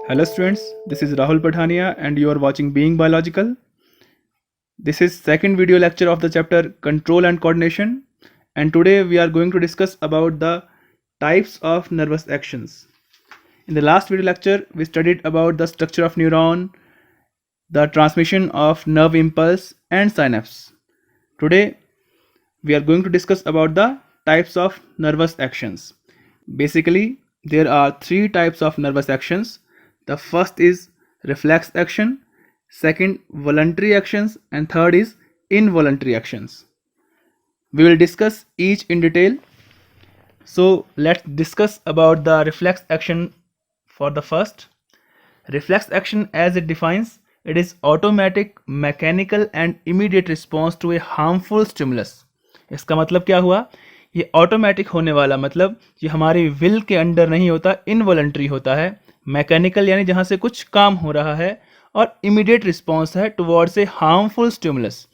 Hello students, this is Rahul Padhania and you are watching Being Biological. This is second video lecture of the chapter Control and Coordination, and today we are going to discuss about the types of nervous actions. In the last video lecture we studied about the structure of neuron, the transmission of nerve impulse and synapse. Today we are going to discuss about the types of nervous actions. Basically, there are three types of nervous actions. The first is reflex action, second voluntary actions, and third is involuntary actions. We will discuss each in detail. So let's discuss about the reflex action for the first. Reflex action, as it defines, it is automatic, mechanical and immediate response to a harmful stimulus. इसका मतलब क्या हुआ? ये automatic होने वाला मतलब ये हमारी विल के अंडर नहीं होता, इनवॉलंटरी होता है. मैकेनिकल यानी जहाँ से कुछ काम हो रहा है, और इमीडिएट रिस्पॉन्स है टुवर्ड्स ए हार्मफुल स्टिमुलस.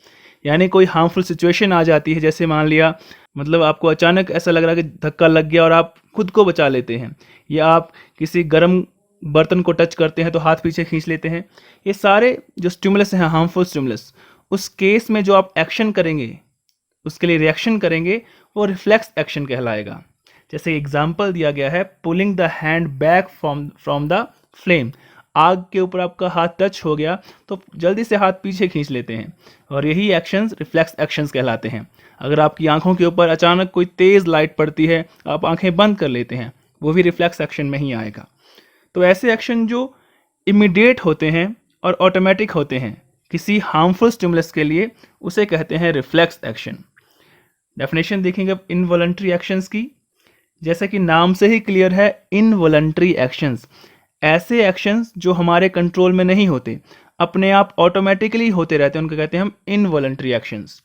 यानी कोई हार्मफुल सिचुएशन आ जाती है, जैसे मान लिया मतलब आपको अचानक ऐसा लग रहा है कि धक्का लग गया और आप खुद को बचा लेते हैं, या आप किसी गर्म बर्तन को टच करते हैं तो हाथ पीछे खींच लेते हैं. ये सारे जो स्टिमुलस हैं हार्मफुल स्टिमुलस, उस केस में जो आप एक्शन करेंगे, उसके लिए रिएक्शन करेंगे, वो रिफ्लेक्स एक्शन कहलाएगा. जैसे एग्जाम्पल दिया गया है, pulling the hand back from the flame. आग के ऊपर आपका हाथ टच हो गया तो जल्दी से हाथ पीछे खींच लेते हैं, और यही एक्शंस रिफ्लेक्स एक्शंस कहलाते हैं. अगर आपकी आंखों के ऊपर अचानक कोई तेज़ लाइट पड़ती है, आप आंखें बंद कर लेते हैं, वो भी रिफ्लेक्स एक्शन में ही आएगा. तो ऐसे एक्शन जो इमीडिएट होते हैं और ऑटोमेटिक होते हैं किसी हार्मफुल स्टिमुलस के लिए, उसे कहते हैं रिफ्लेक्स एक्शन. डेफिनेशन देखेंगे अब इनवॉलंटरी एक्शंस की. जैसा कि नाम से ही क्लियर है, इनवॉलंटरी एक्शंस ऐसे एक्शंस जो हमारे कंट्रोल में नहीं होते, अपने आप ऑटोमेटिकली होते रहते हैं, उनको कहते हैं हम involuntary actions.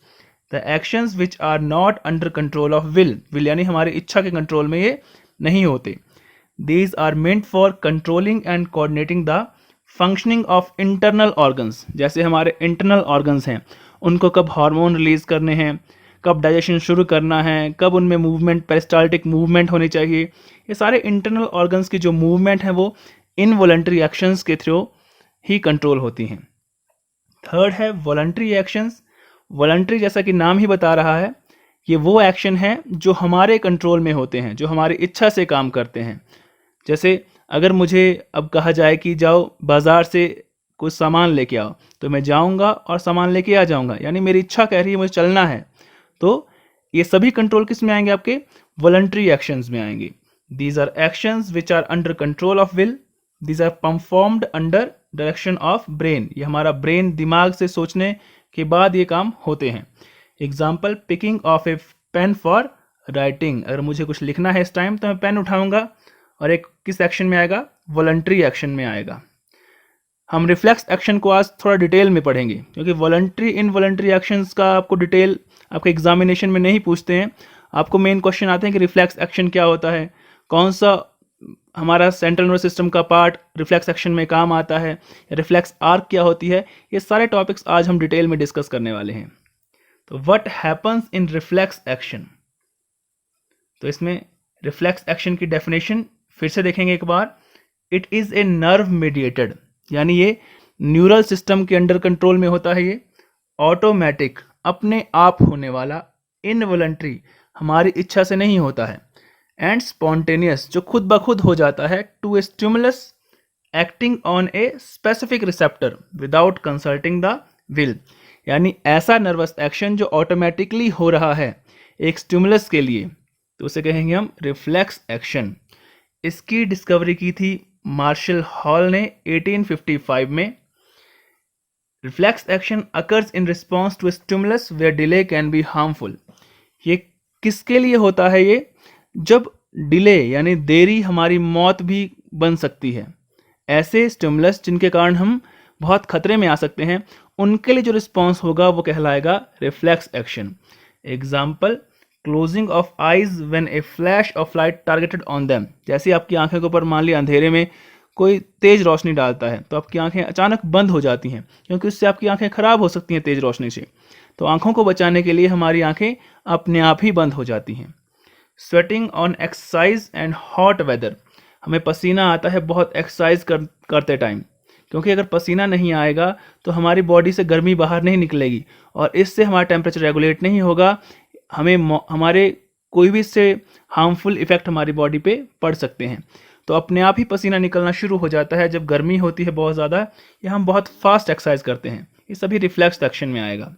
The actions which are not under control of will यानी हमारी इच्छा के कंट्रोल में ये नहीं होते. These are meant for controlling and coordinating the functioning of internal organs. जैसे हमारे internal organs हैं, उनको कब हार्मोन रिलीज करने हैं, कब डाइजेशन शुरू करना है, कब उनमें मूवमेंट, पेरिस्टाल्टिक मूवमेंट होनी चाहिए, ये सारे इंटरनल ऑर्गन्स की जो मूवमेंट है वो इनवॉलंटरी एक्शंस के थ्रू ही कंट्रोल होती हैं. थर्ड है वॉलंटरी एक्शंस. वॉलंटरी जैसा कि नाम ही बता रहा है, ये वो एक्शन है जो हमारे कंट्रोल में होते हैं, जो हमारी इच्छा से काम करते हैं. जैसे अगर मुझे अब कहा जाए कि जाओ बाज़ार से कुछ सामान लेके आओ, तो मैं जाऊंगा और सामान लेके आ जाऊंगा, यानी मेरी इच्छा कह रही है मुझे चलना है. तो ये सभी कंट्रोल किस में आएंगे? आपके वॉलंटरी एक्शंस में आएंगे. These are actions which are under control of will. These are performed under direction of brain. ये हमारा ब्रेन दिमाग से सोचने के बाद ये काम होते हैं. Example, picking of a pen for writing. अगर मुझे कुछ लिखना है इस टाइम तो मैं पेन उठाऊंगा, और एक किस एक्शन में आएगा? वॉलंटरी एक्शन में आएगा. हम रिफ्लेक्स एक्शन को आज थोड़ा डिटेल में पढ़ेंगे, क्योंकि वॉलंटरी इनवॉलंटरी एक्शंस का आपको डिटेल आपके एग्जामिनेशन में नहीं पूछते हैं. आपको मेन क्वेश्चन आते हैं कि रिफ्लेक्स एक्शन क्या होता है, कौन सा हमारा सेंट्रल नर्वस सिस्टम का पार्ट रिफ्लेक्स एक्शन में काम आता है, रिफ्लेक्स आर्क क्या होती है. ये सारे टॉपिक्स आज हम डिटेल में डिस्कस करने वाले हैं. तो what happens in reflex action. तो इसमें रिफ्लेक्स एक्शन की डेफिनेशन फिर से देखेंगे एक बार. It is a nerve mediated, यानी ये न्यूरल सिस्टम के अंडर कंट्रोल में होता है. ये ऑटोमेटिक, अपने आप होने वाला, इनवॉलंटरी, हमारी इच्छा से नहीं होता है, एंड स्पॉन्टेनियस, जो खुद ब खुद हो जाता है, to a stimulus acting on a specific receptor without consulting the will. यानी ऐसा नर्वस एक्शन जो ऑटोमेटिकली हो रहा है एक स्टिमुलस के लिए, तो उसे कहेंगे हम रिफ्लेक्स एक्शन. इसकी डिस्कवरी की थी मार्शल हॉल ने 1855 में. Reflex action occurs in response to stimulus where delay can be harmful. ये किसके लिए होता है? ये जब डिले यानी देरी हमारी मौत भी बन सकती है. ऐसे स्टिमुलस जिनके कारण हम बहुत खतरे में आ सकते हैं, उनके लिए जो रिस्पॉन्स होगा वो कहलाएगा reflex action. Example, closing of eyes when A flash of light targeted on them. जैसे आपकी आंखों के ऊपर मान लिया अंधेरे में कोई तेज रोशनी डालता है, तो आपकी आंखें अचानक बंद हो जाती हैं, क्योंकि उससे आपकी आंखें खराब हो सकती हैं तेज रोशनी से. तो आंखों को बचाने के लिए हमारी आंखें अपने आप ही बंद हो जाती हैं. Sweating on exercise and hot weather. हमें पसीना आता है बहुत एक्सरसाइज करते टाइम, क्योंकि अगर पसीना नहीं आएगा तो हमारी बॉडी से गर्मी बाहर नहीं निकलेगी और इससे हमारा टेम्परेचर रेगुलेट नहीं होगा, हमारे कोई भी इससे हार्मफुल इफेक्ट हमारी बॉडी पे पड़ सकते हैं। तो अपने आप ही पसीना निकलना शुरू हो जाता है जब गर्मी होती है बहुत ज़्यादा, या हम बहुत फास्ट एक्सरसाइज करते हैं, ये सभी रिफ्लेक्स एक्शन में आएगा।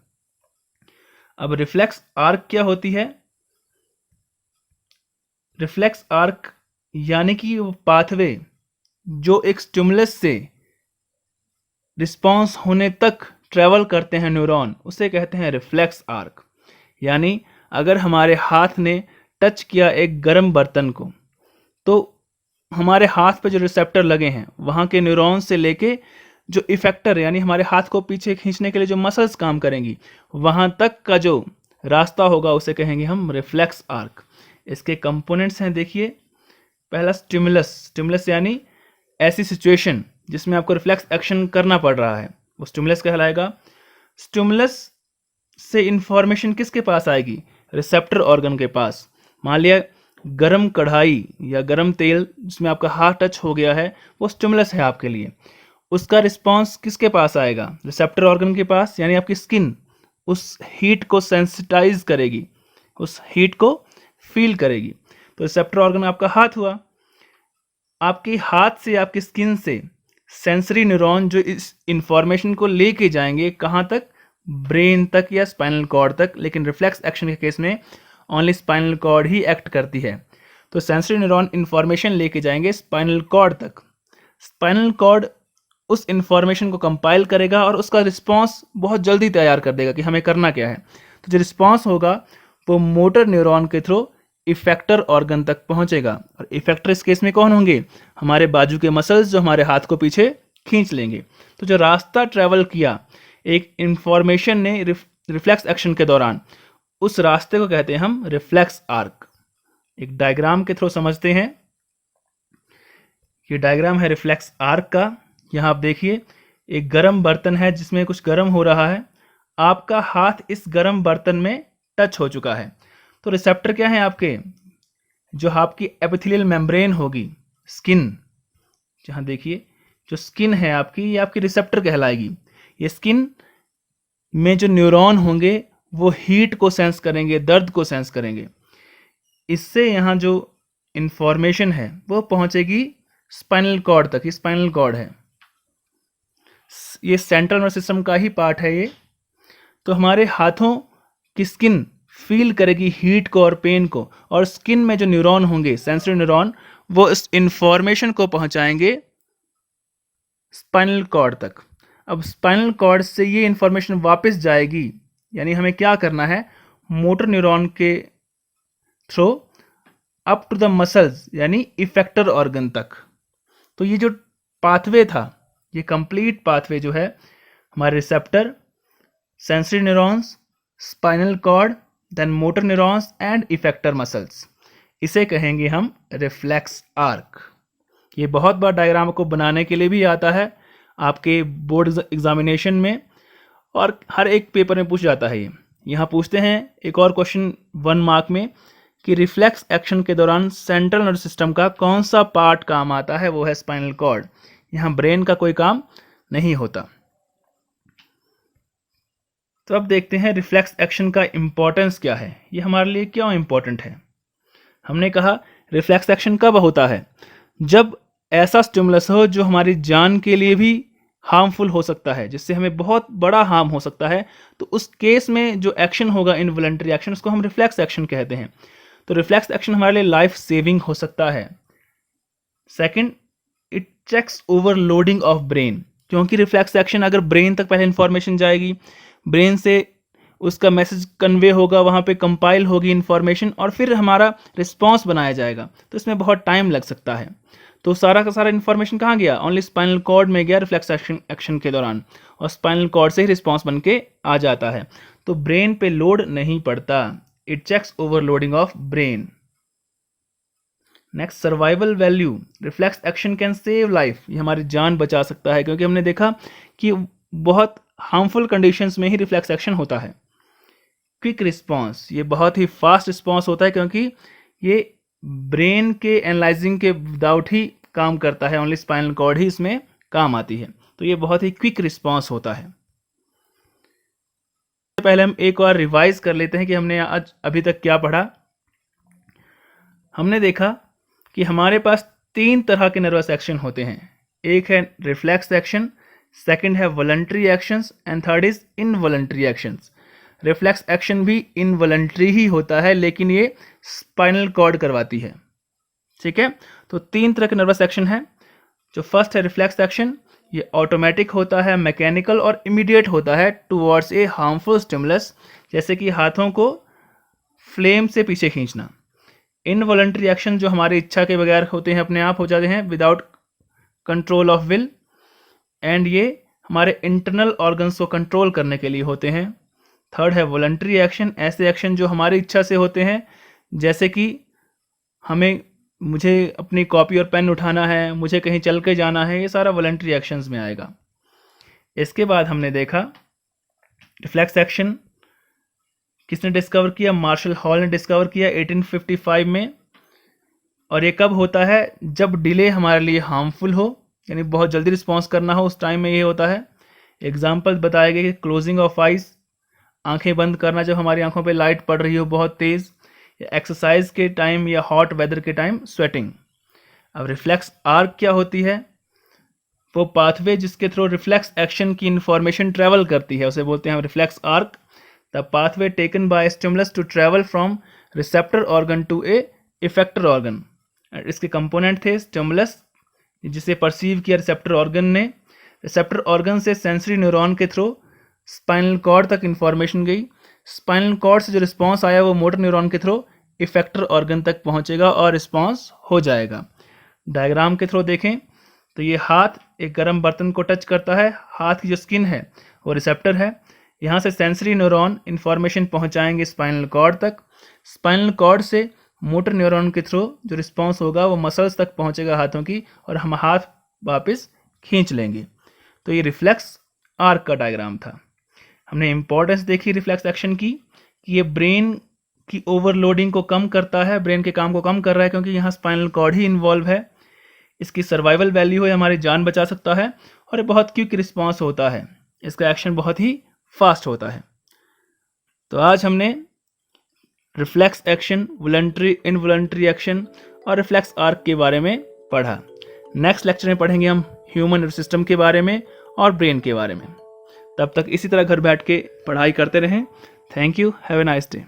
अब रिफ्लेक्स आर्क क्या होती है? रिफ्लेक्स आर्क यानी कि वो पाथवे जो एक स्टिमुलस से रिस्पॉन्स होने तक ट्रेवल करते हैं न्यूरॉन, उसे कहते हैं रिफ्लेक्स आर्क। यानी अगर हमारे हाथ ने टच किया एक गर्म बर्तन को, तो हमारे हाथ पे जो रिसेप्टर लगे हैं वहाँ के न्यूरॉन से लेके जो इफेक्टर यानी हमारे हाथ को पीछे खींचने के लिए जो मसल्स काम करेंगी, वहाँ तक का जो रास्ता होगा उसे कहेंगे हम रिफ्लेक्स आर्क। इसके कंपोनेंट्स हैं, देखिए। पहला स्टिमुलस यानी ऐसी सिचुएशन जिसमें आपको रिफ्लेक्स एक्शन करना पड़ रहा है, वो स्टिमुलस कहलाएगा। स्टिमुलस से इंफॉर्मेशन किसके पास आएगी? रिसेप्टर ऑर्गन के पास। मान लिया गरम कढ़ाई या गरम तेल जिसमें आपका हाथ टच हो गया है, वो स्टिमुलस है आपके लिए। उसका रिस्पांस किसके पास आएगा? रिसेप्टर ऑर्गन के पास, यानी आपकी स्किन उस हीट को सेंसिटाइज करेगी, उस हीट को फील करेगी। तो रिसेप्टर ऑर्गन आपका हाथ हुआ। आपके हाथ से, आपकी स्किन से सेंसरी न्यूरॉन जो इस इंफॉर्मेशन को लेके जाएंगे कहाँ तक? ब्रेन तक या स्पाइनल कॉर्ड तक। लेकिन रिफ्लेक्स एक्शन के केस में ओनली स्पाइनल कॉर्ड ही एक्ट करती है। तो सेंसरी न्यूरॉन इंफॉर्मेशन लेके जाएंगे स्पाइनल कॉर्ड तक। स्पाइनल कॉर्ड उस इंफॉर्मेशन को कंपाइल करेगा और उसका रिस्पांस बहुत जल्दी तैयार कर देगा कि हमें करना क्या है। तो जो रिस्पांस होगा वो मोटर न्यूरॉन के थ्रू इफेक्टर ऑर्गन तक पहुंचेगा। और इफेक्टर इस केस में कौन होंगे? हमारे बाजू के मसल्स जो हमारे हाथ को पीछे खींच लेंगे। तो जो रास्ता ट्रेवल किया एक इंफॉर्मेशन ने रिफ्लेक्स एक्शन के दौरान, उस रास्ते को कहते हैं हम रिफ्लेक्स आर्क। एक डायग्राम के थ्रू समझते हैं। ये डायग्राम है रिफ्लेक्स आर्क का। यहाँ आप देखिए एक गर्म बर्तन है जिसमें कुछ गर्म हो रहा है। आपका हाथ इस गर्म बर्तन में टच हो चुका है। तो रिसेप्टर क्या है आपके? जो आपकी एपिथेलियल मेम्ब्रेन होगी, स्किन, जहाँ देखिए जो स्किन है आपकी, ये आपकी रिसेप्टर कहलाएगी। ये स्किन में जो न्यूरॉन होंगे वो हीट को सेंस करेंगे, दर्द को सेंस करेंगे। इससे यहाँ जो इंफॉर्मेशन है वो पहुँचेगी स्पाइनल कॉर्ड तक। ये स्पाइनल कॉर्ड है, ये सेंट्रल नर्वस सिस्टम का ही पार्ट है ये। तो हमारे हाथों की स्किन फील करेगी हीट को और पेन को, और स्किन में जो न्यूरॉन होंगे, सेंसरी न्यूरॉन, वो इस इंफॉर्मेशन को पहुंचाएंगे स्पाइनल कॉर्ड तक। अब स्पाइनल कॉर्ड से ये इंफॉर्मेशन वापस जाएगी, यानी हमें क्या करना है? मोटर न्यूरॉन के through up to the muscles, यानी इफेक्टर ऑर्गन तक। तो ये जो पाथवे था, ये कंप्लीट पाथवे जो है हमारे receptor, sensory neurons, spinal cord, then motor neurons and effector muscles, इसे कहेंगे हम रिफ्लेक्स आर्क। ये बहुत बार डायग्राम को बनाने के लिए भी आता है आपके बोर्ड एग्जामिनेशन में, और हर एक पेपर में पूछ जाता है ये। यहाँ पूछते हैं एक और क्वेश्चन 1 मार्क में कि रिफ्लेक्स एक्शन के दौरान सेंट्रल नर्वस सिस्टम का कौन सा पार्ट काम आता है? वो है स्पाइनल कॉर्ड। यहाँ ब्रेन का कोई काम नहीं होता। तो अब देखते हैं रिफ्लेक्स एक्शन का इम्पोर्टेंस क्या है, ये हमारे लिए क्यों इम्पोर्टेंट है। हमने कहा रिफ्लेक्स एक्शन कब होता है? जब ऐसा स्टिमुलस हो जो हमारी जान के लिए भी हार्मफुल हो सकता है, जिससे हमें बहुत बड़ा हार्म हो सकता है। तो उस केस में जो एक्शन होगा, इनवॉलंटरी एक्शन, उसको हम रिफ्लेक्स एक्शन कहते हैं। तो रिफ्लेक्स एक्शन हमारे लिए लाइफ सेविंग हो सकता है। Second, it checks overloading of brain, क्योंकि रिफ्लेक्स एक्शन अगर ब्रेन तक पहले इंफॉर्मेशन जाएगी, ब्रेन से उसका मैसेज कन्वे होगा, वहाँ पे कंपाइल होगी इंफॉर्मेशन, और फिर हमारा रिस्पॉन्स बनाया जाएगा। तो इसमें बहुत टाइम लग सकता है। तो सारा का सारा इन्फॉर्मेशन कहाँ गया? ओनली स्पाइनल कॉर्ड में गया रिफ्लेक्स एक्शन के दौरान, और स्पाइनल कॉर्ड से ही रिस्पॉन्स बन के आ जाता है। तो ब्रेन पे लोड नहीं पड़ता। It checks overloading of brain. Next, survival value. Reflex action can save life, ये हमारी जान बचा सकता है, क्योंकि हमने देखा कि बहुत हार्मफुल कंडीशंस में ही रिफ्लेक्स एक्शन होता है। क्विक रिस्पॉन्स, ये बहुत ही फास्ट रिस्पॉन्स होता है, क्योंकि ये ब्रेन के एनालाइजिंग के विदाउट ही काम करता है, ओनली स्पाइनल कॉर्ड ही इसमें काम आती है। तो ये बहुत ही क्विक रिस्पॉन्स होता है। पहले हम एक बार रिवाइज कर लेते हैं कि हमने आज अभी तक क्या पढ़ा। हमने देखा कि हमारे पास 3 तरह के नर्वस एक्शन होते हैं। एक है रिफ्लेक्स एक्शन, सेकंड है voluntary actions and third is involuntary actions. Reflex action भी इनवॉलंटरी ही होता है, लेकिन ये स्पाइनल कॉर्ड करवाती है। ठीक है, तो 3 तरह के नर्वस एक्शन है। जो फर्स्ट है रिफ्लेक्स एक्शन, ये ऑटोमेटिक होता है, मैकेनिकल और इमीडिएट होता है टुवर्ड्स ए हार्मफुल स्टिमुलस, जैसे कि हाथों को फ्लेम से पीछे खींचना। इनवॉलंटरी एक्शन जो हमारी इच्छा के बगैर होते हैं, अपने आप हो जाते हैं, without control of will, and ये हमारे इंटरनल ऑर्गन्स को कंट्रोल करने के लिए होते हैं। थर्ड है वॉलंटरी एक्शन, ऐसे एक्शन जो हमारी इच्छा से होते हैं, जैसे कि मुझे अपनी कॉपी और पेन उठाना है, मुझे कहीं चल के जाना है, ये सारा वॉलंटरी एक्शंस में आएगा। इसके बाद हमने देखा रिफ्लेक्स एक्शन किसने डिस्कवर किया? मार्शल हॉल ने डिस्कवर किया 1855 में। और ये कब होता है? जब डिले हमारे लिए हार्मफुल हो, यानी बहुत जल्दी रिस्पॉन्स करना हो, उस टाइम में ये होता है। एग्जाम्पल बताए गए कि क्लोजिंग ऑफ आइज, आंखें बंद करना जब हमारी आंखों पे लाइट पड़ रही हो बहुत तेज़, या एक्सरसाइज के टाइम या हॉट वेदर के टाइम स्वेटिंग। अब रिफ्लेक्स आर्क क्या होती है? वो पाथवे जिसके थ्रू रिफ्लेक्स एक्शन की इंफॉर्मेशन ट्रेवल करती है, उसे बोलते हैं reflex arc. The pathway taken by stimulus to travel from receptor organ to a effector organ. इसके कंपोनेंट थे स्टिमुलस, जिसे परसीव किया रिसेप्टर ऑर्गन ने, रिसेप्टर ऑर्गन से सेंसरी न्यूरॉन के थ्रू स्पाइनल कॉर्ड तक इंफॉर्मेशन गई, स्पाइनल कॉर्ड से जो रिस्पॉन्स आया वो मोटर न्यूरॉन के थ्रू इफेक्टर ऑर्गन तक पहुंचेगा और रिस्पॉन्स हो जाएगा। डायग्राम के थ्रू देखें तो ये हाथ एक गर्म बर्तन को टच करता है, हाथ की जो स्किन है वो रिसेप्टर है, यहाँ से सेंसरी न्यूरॉन इंफॉर्मेशन पहुंचाएंगे स्पाइनल कॉर्ड तक, स्पाइनल कॉर्ड से मोटर न्यूरॉन के थ्रू जो रिस्पॉन्स होगा वो मसल्स तक पहुंचेगा हाथों की, और हम हाथ वापस खींच लेंगे। तो ये रिफ्लेक्स आर्क का डायग्राम था। हमने इंपॉर्टेंस देखी रिफ्लेक्स एक्शन की, कि ये ब्रेन की ओवरलोडिंग को कम करता है, ब्रेन के काम को कम कर रहा है, क्योंकि यहाँ स्पाइनल कॉर्ड ही इन्वॉल्व है। इसकी सर्वाइवल वैल्यू है, हमारी जान बचा सकता है, और ये बहुत क्विक रिस्पॉन्स होता है, इसका एक्शन बहुत ही फास्ट होता है। तो आज हमने reflex action, voluntary, involuntary action और रिफ्लेक्स आर्क के बारे में पढ़ा। नेक्स्ट लेक्चर में पढ़ेंगे हम ह्यूमन नर्वस सिस्टम के बारे में और ब्रेन के बारे में। तब तक इसी तरह घर बैठ के पढ़ाई करते रहें। Thank you, have a nice day.